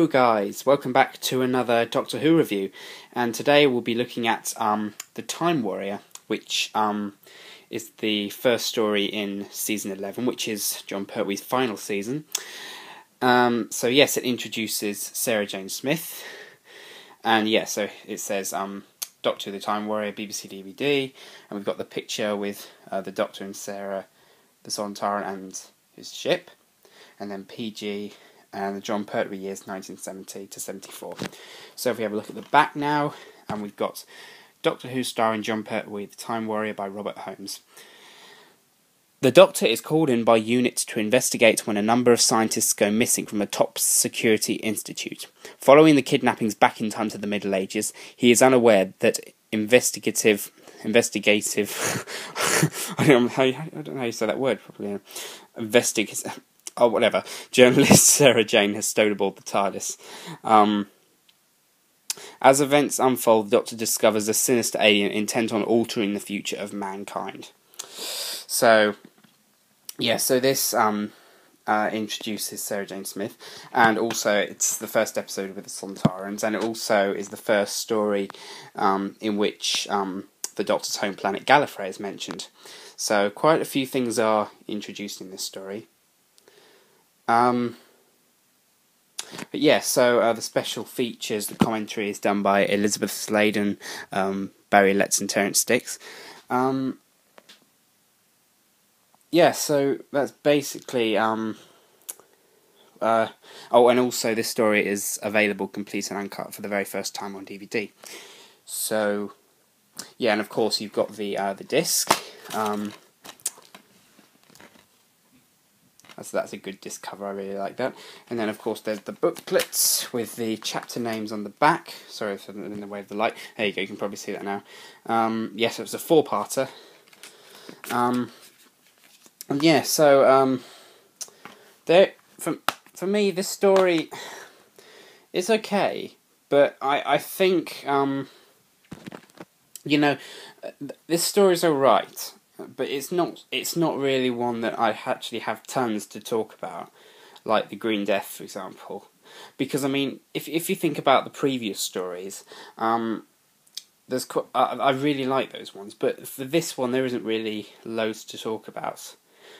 Hello guys, welcome back to another Doctor Who review, and today we'll be looking at The Time Warrior, which is the first story in Season 11, which is John Pertwee's final season. So yes, it introduces Sarah Jane Smith, and yeah, so it says Doctor The Time Warrior, BBC DVD, and we've got the picture with the Doctor and Sarah, the Sontaran and his ship, and then PG, and the John Pertwee years 1970 to 74. So if we have a look at the back now, and we've got Doctor Who starring John Pertwee, The Time Warrior by Robert Holmes. The Doctor is called in by UNIT to investigate when a number of scientists go missing from a top security institute. Following the kidnappings back in time to the Middle Ages, he is unaware that investigative I don't know how you say that word properly. Journalist Sarah Jane has stowed aboard the TARDIS. As events unfold, the Doctor discovers a sinister alien intent on altering the future of mankind. So, yeah, so this introduces Sarah Jane Smith, and also it's the first episode with the Sontarans, and it also is the first story in which the Doctor's home planet Gallifrey is mentioned. So quite a few things are introduced in this story. But yeah, so the special features, the commentary is done by Elizabeth Sladen, Barry Letts and Terence Dix. Yeah, so that's basically and also this story is available complete and uncut for the very first time on DVD. So yeah, and of course you've got the disc. That's a good disc cover, I really like that. And then of course there's the booklets with the chapter names on the back. Sorry for in the way of the light. There you go, you can probably see that now. Yes, it was a 4-parter. And yeah, so for me this story is okay, but I think this story's alright. But it's not really one that I actually have tons to talk about, like the Green Death, for example. Because I mean, if you think about the previous stories, I really like those ones. But for this one, there isn't really loads to talk about,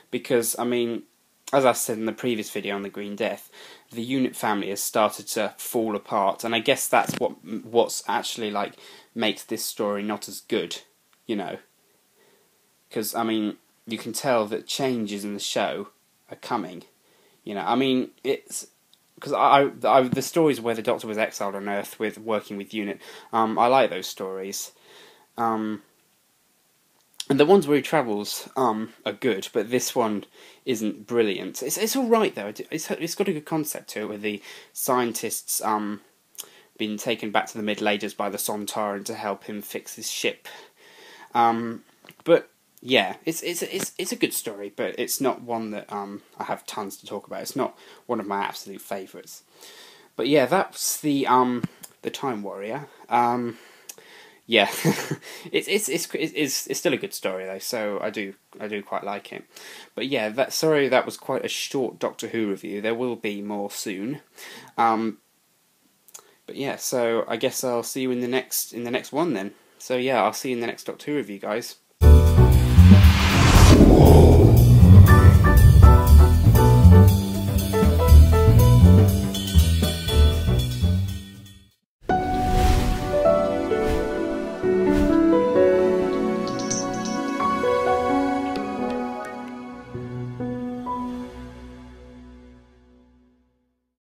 because I mean, as I said in the previous video on the Green Death, the UNIT family has started to fall apart, and I guess that's what's actually like makes this story not as good, you know. Because, I mean, you can tell that changes in the show are coming. You know, I mean, it's... Because the stories where the Doctor was exiled on Earth working with UNIT, I like those stories. And the ones where he travels are good, but this one isn't brilliant. It's alright, though. It's got a good concept to it, with the scientists being taken back to the Middle Ages by the Sontaran to help him fix his ship. But... yeah, it's a good story, but it's not one that I have tons to talk about. It's not one of my absolute favourites. But yeah, that's the Time Warrior. Yeah, it's still a good story though, so I do quite like it. But yeah, that was quite a short Doctor Who review. There will be more soon. But yeah, so I guess I'll see you in the next one then. So yeah, I'll see you in the next Doctor Who review, guys.